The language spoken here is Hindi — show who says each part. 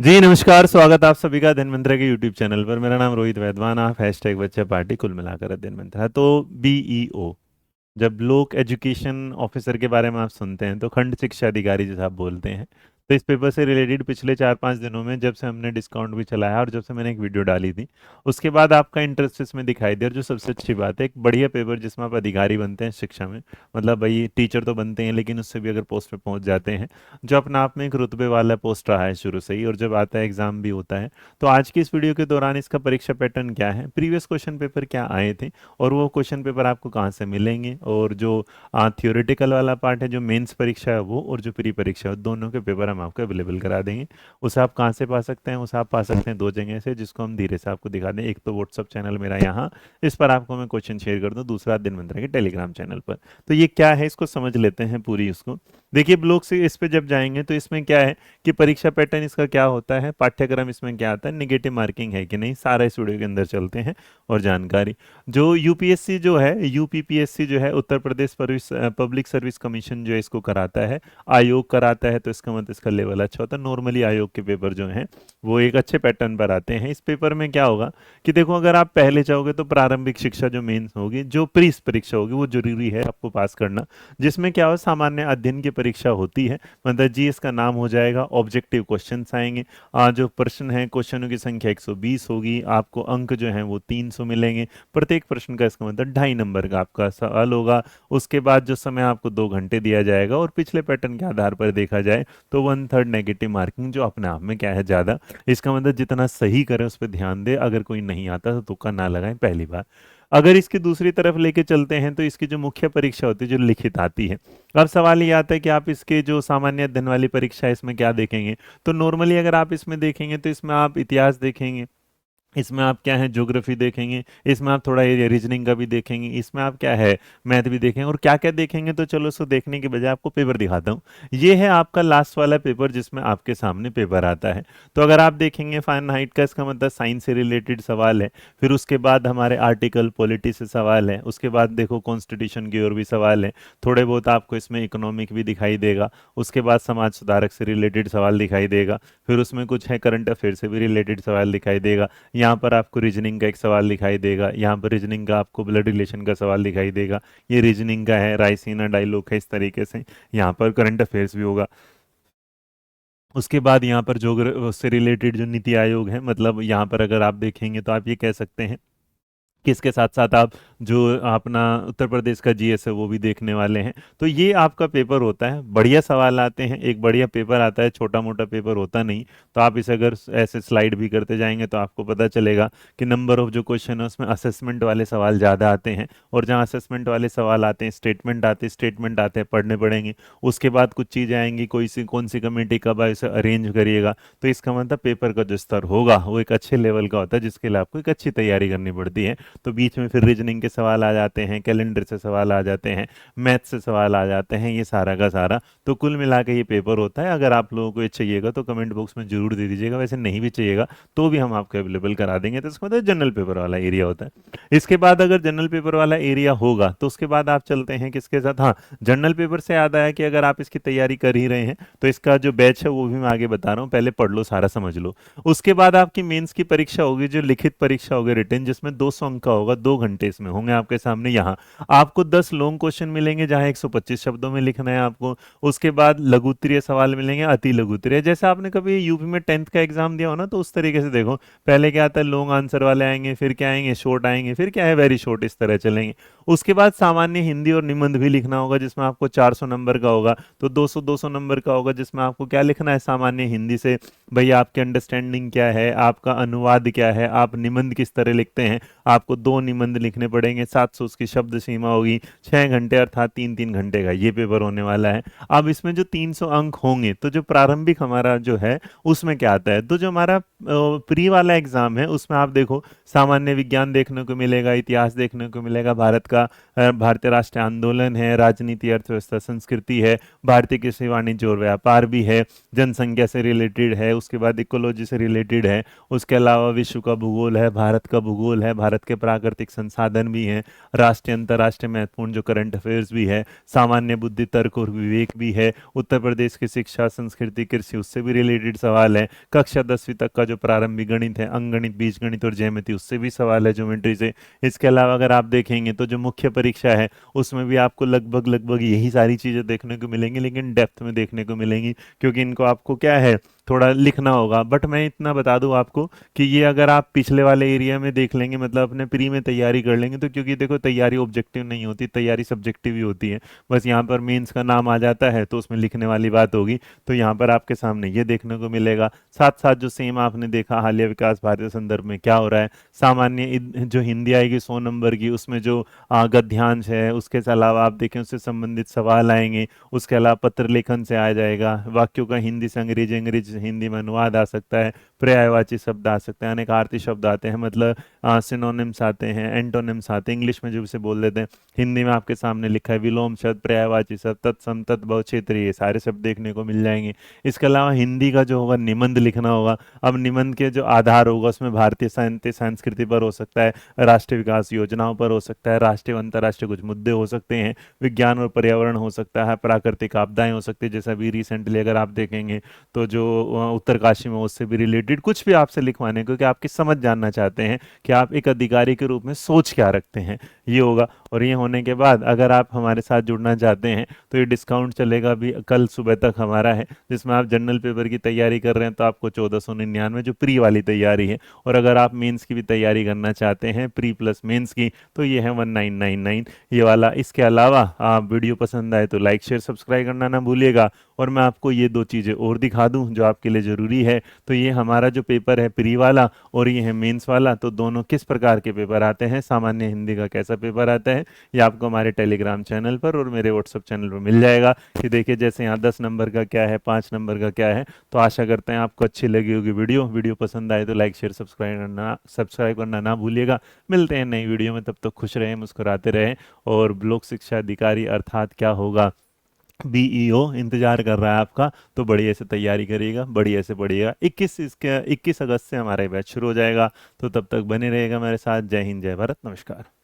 Speaker 1: जी नमस्कार, स्वागत आप सभी का दिन मंत्र के यूट्यूब चैनल पर। मेरा नाम रोहित वैद्वान, आप हैशटैग बच्चा पार्टी कुल मिलाकर दिन मंत्र है। तो बीईओ, जब ब्लॉक एजुकेशन ऑफिसर के बारे में आप सुनते हैं तो खंड शिक्षा अधिकारी जैसा आप बोलते हैं। तो इस पेपर से रिलेटेड पिछले 4-5 दिनों में जब से हमने डिस्काउंट भी चलाया और जब से मैंने एक वीडियो डाली थी, उसके बाद आपका इंटरेस्ट इसमें दिखाई दिया। और जो सबसे अच्छी बात है, एक बढ़िया पेपर जिसमें आप अधिकारी बनते हैं शिक्षा में, मतलब भाई टीचर तो बनते हैं लेकिन उससे भी अगर पोस्ट पे पहुंच जाते हैं, जो अपना आप में एक रुतबे वाला पोस्ट रहा है शुरू से ही, और जब आता है एग्जाम भी होता है। तो आज की इस वीडियो के दौरान इसका परीक्षा पैटर्न क्या है, प्रीवियस क्वेश्चन पेपर क्या आए थे, और वो क्वेश्चन पेपर आपको कहाँ से मिलेंगे, और जो थियोरेटिकल वाला पार्ट है, जो मेंस परीक्षा है वो, और जो प्री परीक्षा है, दोनों के पेपर हम आपको अवेलेबल करा देंगे। उसे आप कहाँ से पा सकते हैं? उसे आप पा सकते हैं दो जगह से, जिसको हम धीरे से आपको दिखा दें। एक तो व्हाट्सअप चैनल मेरा यहाँ, इस पर आपको मैं क्वेश्चन शेयर कर दूँ। दूसरा दिन मंत्र के टेलीग्राम चैनल पर। तो ये क्या है, इसको समझ लेते हैं पूरी उसको। देखिए, ब्लॉक से इस पे जब जाएंगे तो इसमें क्या है कि परीक्षा पैटर्न इसका क्या होता है, पाठ्यक्रम इसमें क्या आता है, निगेटिव मार्किंग है कि नहीं, सारा इस वीडियो के अंदर चलते हैं। और जानकारी जो यूपीएससी जो है, यूपीपीएससी जो है, Uttar Pradesh public service commission जो है इसको कराता है, आयोग कराता है। तो इसका मतलब इसका लेवल अच्छा होता है। नॉर्मली आयोग के पेपर जो हैं वो एक अच्छे पैटर्न पर आते हैं। इस पेपर में क्या होगा कि देखो, अगर आप पहले चाहोगे तो प्रारंभिक शिक्षा जो मेंस होगी, जो प्री परीक्षा होगी, वो जरूरी है आपको पास करना। जिसमें क्या हो, सामान्य अध्ययन की परीक्षा होती है, मतलब जी इसका नाम हो जाएगा। ऑब्जेक्टिव क्वेश्चंस आएंगे। जो प्रश्न है, क्वेश्चनों की संख्या 120 होगी। आपको अंक जो है वो 300 मिलेंगे प्रत्येक प्रश्न का। इसका मतलब 2.5 नंबर का आपका सवाल होगा। उसके बाद जो समय आपको 2 घंटे दिया जाएगा, और पिछले पैटर्न के आधार पर देखा जाए तो 1/3 नेगेटिव मार्किंग, जो अपने आप में क्या है ज़्यादा। इसका मतलब जितना सही करें उस पर ध्यान दे। अगर कोई नहीं आता तो तुक्का ना लगाएं पहली बार। अगर इसकी दूसरी तरफ लेके चलते हैं तो इसकी जो मुख्य परीक्षा होती है, जो लिखित आती है। अब सवाल ये आता है कि आप इसके जो सामान्य अध्ययन वाली परीक्षा है इसमें क्या देखेंगे। तो नॉर्मली अगर आप इसमें देखेंगे तो इसमें आप इतिहास देखेंगे, इसमें आप क्या है ज्योग्राफी देखेंगे, इसमें आप थोड़ा एरिया रीजनिंग का भी देखेंगे, इसमें आप क्या है मैथ भी देखेंगे। और क्या क्या देखेंगे, तो चलो उसको देखने के बजाय आपको पेपर दिखाता हूँ। ये है आपका लास्ट वाला पेपर जिसमें आपके सामने पेपर आता है। तो अगर आप देखेंगे फारेनहाइट का, इसका मतलब साइंस से रिलेटेड सवाल है। फिर उसके बाद हमारे आर्टिकल पॉलिटी से सवाल है। उसके बाद देखो कॉन्स्टिट्यूशन की ओर भी सवाल है। थोड़े बहुत आपको इसमें इकोनॉमिक भी दिखाई देगा। उसके बाद समाज सुधारक से रिलेटेड सवाल दिखाई देगा। फिर उसमें कुछ है करंट अफेयर से भी रिलेटेड सवाल दिखाई देगा। यहाँ पर आपको रीजनिंग का एक सवाल दिखाई देगा। यहाँ पर रीजनिंग का आपको ब्लड रिलेशन का सवाल दिखाई देगा। ये रीजनिंग का है, राइसीना डायलॉग है, इस तरीके से। यहाँ पर करंट अफेयर्स भी होगा। उसके बाद यहाँ पर जो उससे रिलेटेड जो नीति आयोग है, मतलब यहाँ पर अगर आप देखेंगे तो आप ये कह सकते हैं कि इसके साथ साथ आप जो अपना उत्तर प्रदेश का जीएस है वो भी देखने वाले हैं। तो ये आपका पेपर होता है, बढ़िया सवाल आते हैं, एक बढ़िया पेपर आता है, छोटा मोटा पेपर होता नहीं। तो आप इसे अगर ऐसे स्लाइड भी करते जाएंगे तो आपको पता चलेगा कि नंबर ऑफ जो क्वेश्चन है उसमें असेसमेंट वाले सवाल ज़्यादा आते हैं। और जहाँ असेसमेंट वाले सवाल आते हैं, स्टेटमेंट आते हैं, पढ़ने पड़ेंगे। उसके बाद कुछ चीज़ें आएंगी, कोई सी कौन सी कमेटी कब आए, उसे अरेंज करिएगा। तो इसका मतलब पेपर का जो स्तर होगा वो एक अच्छे लेवल का होता है, जिसके लिए आपको एक अच्छी तैयारी करनी पड़ती है। तो बीच में फिर रीजनिंग के सवाल आ जाते हैं, कैलेंडर से सवाल आ जाते हैं, मैथ से सवाल आ जाते हैं, ये सारा का सारा। तो कुल मिला के ये पेपर होता है। अगर आप लोगों को ये चाहिएगा तो कमेंट बॉक्स में जरूर दे दीजिएगा। वैसे नहीं भी चाहिएगा तो भी हम आपको अवेलेबल करा देंगे। तो इसका मतलब जनरल पेपर वाला एरिया होता है। इसके बाद अगर जनरल पेपर वाला एरिया होगा तो उसके बाद आप चलते हैं किसके साथ। हाँ, जनरल पेपर से याद आया कि अगर आप इसकी तैयारी कर ही रहे हैं तो इसका जो बैच है वो भी मैं आगे बता रहा हूँ, पहले पढ़ लो, सारा समझ लो। उसके बाद आपकी मेंस की परीक्षा होगी, जो लिखित परीक्षा होगी रिटन, जिसमें 200 अंक का होगा। 2 घंटे इसमें होंगे आपके सामने। यहाँ आपको 10 लॉन्ग क्वेश्चन मिलेंगे जहां 125 शब्दों में लिखना है आपको। उसके बाद लघु उत्तरीय सवाल मिलेंगे, अति लघु उत्तरीय। जैसे आपने कभी यूपी में 10th का एग्जाम दिया हो ना, तो उस तरीके से देखो, पहले क्या आता है लॉन्ग आंसर वाले आएंगे, फिर क्या आएंगे शॉर्ट आएंगे, फिर क्या है वेरी शॉर्ट, इस तरह चलेंगे। उसके बाद सामान्य हिंदी और निबंध भी लिखना होगा, जिसमें आपको 400 नंबर का होगा। तो 200 नंबर का होगा, जिसमें आपको क्या लिखना है सामान्य हिंदी से, भाई आपकी अंडरस्टैंडिंग क्या है, आपका अनुवाद क्या है, आप निबंध किस तरह लिखते हैं। आपको 2 निबंध लिखने पड़ेंगे, 700 उसकी शब्द सीमा होगी। 6 घंटे अर्थात 3-3 घंटे का ये पेपर होने वाला है। अब इसमें जो 300 अंक होंगे, तो जो प्रारंभिक हमारा जो है उसमें क्या आता है, तो जो हमारा प्री वाला एग्जाम है उसमें आप देखो सामान्य विज्ञान देखने को मिलेगा, इतिहास देखने को मिलेगा, भारत का भारतीय राष्ट्रीय आंदोलन है, राजनीति, अर्थव्यवस्था, संस्कृति है, भारतीय कृषि, वाणिज्य और व्यापार भी है, जनसंख्या से रिलेटेड है, उसके बाद इकोलॉजी से रिलेटेड है, उसके अलावा विश्व का भूगोल है, भारत का भूगोल है, भारत के प्राकृतिक संसाधन भी हैं, राष्ट्रीय अंतर्राष्ट्रीय महत्वपूर्ण जो करंट अफेयर्स भी है, सामान्य बुद्धि, तर्क और विवेक भी है, उत्तर प्रदेश की शिक्षा, संस्कृति, कृषि उससे भी रिलेटेड सवाल है, कक्षा 10वीं तक का जो प्रारंभिक गणित है, अंकगणित, बीजगणित और ज्यामिति उससे भी सवाल है ज्योमेट्री से। इसके अलावा अगर आप देखेंगे तो जो मुख्य परीक्षा है उसमें भी आपको लगभग लगभग यही सारी चीजें देखने को मिलेंगी, लेकिन डेप्थ में देखने को मिलेंगी, क्योंकि इनको आपको क्या है थोड़ा लिखना होगा। बट मैं इतना बता दूं आपको कि ये अगर आप पिछले वाले एरिया में देख लेंगे, मतलब अपने प्री में तैयारी कर लेंगे, तो क्योंकि देखो तैयारी ऑब्जेक्टिव नहीं होती, तैयारी सब्जेक्टिव ही होती है। बस यहाँ पर मेंस का नाम आ जाता है तो उसमें लिखने वाली बात होगी, तो यहाँ पर आपके सामने ये देखने को मिलेगा। साथ साथ जो सेम आपने देखा हालिया विकास भारतीय संदर्भ में क्या हो रहा है, सामान्य जो हिंदी आएगी 100 नंबर की, उसमें जो गद्यांश है, उसके अलावा आप देखें उससे संबंधित सवाल आएंगे, उसके अलावा पत्र लेखन से आ जाएगा, वाक्यों का हिंदी से अंग्रेजी, अंग्रेजी से हिंदी में अनुवाद आ सकता है, पर्यायवाची शब्द आ सकते हैं, अनेकार्थी शब्द आते हैं, मतलब सिनोनिम्स आते हैं, एंटोनिम्स आते हैं, इंग्लिश में जो इसे बोल देते हैं, हिंदी में आपके सामने लिखा है विलोम शब्द, पर्यायवाची शब्द, तत्सम, तद्भव, क्षेत्रीय, ये सारे शब्द देखने को मिल जाएंगे। इसके अलावा हिंदी का जो होगा निबंध लिखना होगा। अब निबंध के जो आधार होगा उसमें भारतीय साहित्य संस्कृति पर हो सकता है, राष्ट्रीय विकास योजनाओं पर हो सकता है, राष्ट्रीय और अंतर्राष्ट्रीय कुछ मुद्दे हो सकते हैं, विज्ञान और पर्यावरण हो सकता है, प्राकृतिक आपदाएं हो सकती है, जैसा अभी रिसेंटली अगर आप देखेंगे तो जो उत्तरकाशी में उससे भी रिलेटेड कुछ भी आपसे लिखवाने, क्योंकि आपकी समझ जानना चाहते हैं कि आप एक अधिकारी के रूप में सोच क्या रखते हैं, ये होगा। और ये होने के बाद अगर आप हमारे साथ जुड़ना चाहते हैं तो ये डिस्काउंट चलेगा भी कल सुबह तक हमारा है, जिसमें आप जनरल पेपर की तैयारी कर रहे हैं तो आपको 1499 जो प्री वाली तैयारी है, और अगर आप मेंस की भी तैयारी करना चाहते हैं प्री प्लस मेंस की तो ये है 1999 ये वाला। इसके अलावा आप वीडियो पसंद आए तो लाइक शेयर सब्सक्राइब करना ना भूलिएगा। और मैं आपको ये दो चीज़ें और दिखा दूं जो आपके लिए ज़रूरी है, तो ये हमारा जो पेपर है प्री वाला और ये है मेंस वाला, तो दोनों किस प्रकार के पेपर आते हैं, सामान्य हिंदी का कैसा पेपर आता है, ये आपको हमारे टेलीग्राम चैनल पर और मेरे व्हाट्सएप चैनल पर मिल जाएगा। कि देखिए जैसे यहाँ 10 नंबर का क्या है, 5 नंबर का क्या है। तो आशा करते हैं आपको अच्छी लगी होगी वीडियो पसंद आए तो लाइक शेयर सब्सक्राइब करना ना भूलिएगा। मिलते हैं नई वीडियो में, तब तक खुश रहें, मुस्कुराते रहें। और लोक शिक्षा अधिकारी अर्थात क्या होगा, बीईओ इंतजार कर रहा है आपका, तो बढ़िया से तैयारी करिएगा, बढ़िया से पढ़िएगा। 21 अगस्त से हमारा बैच शुरू हो जाएगा, तो तब तक बने रहेगा मेरे साथ। जय हिंद, जय भारत, नमस्कार।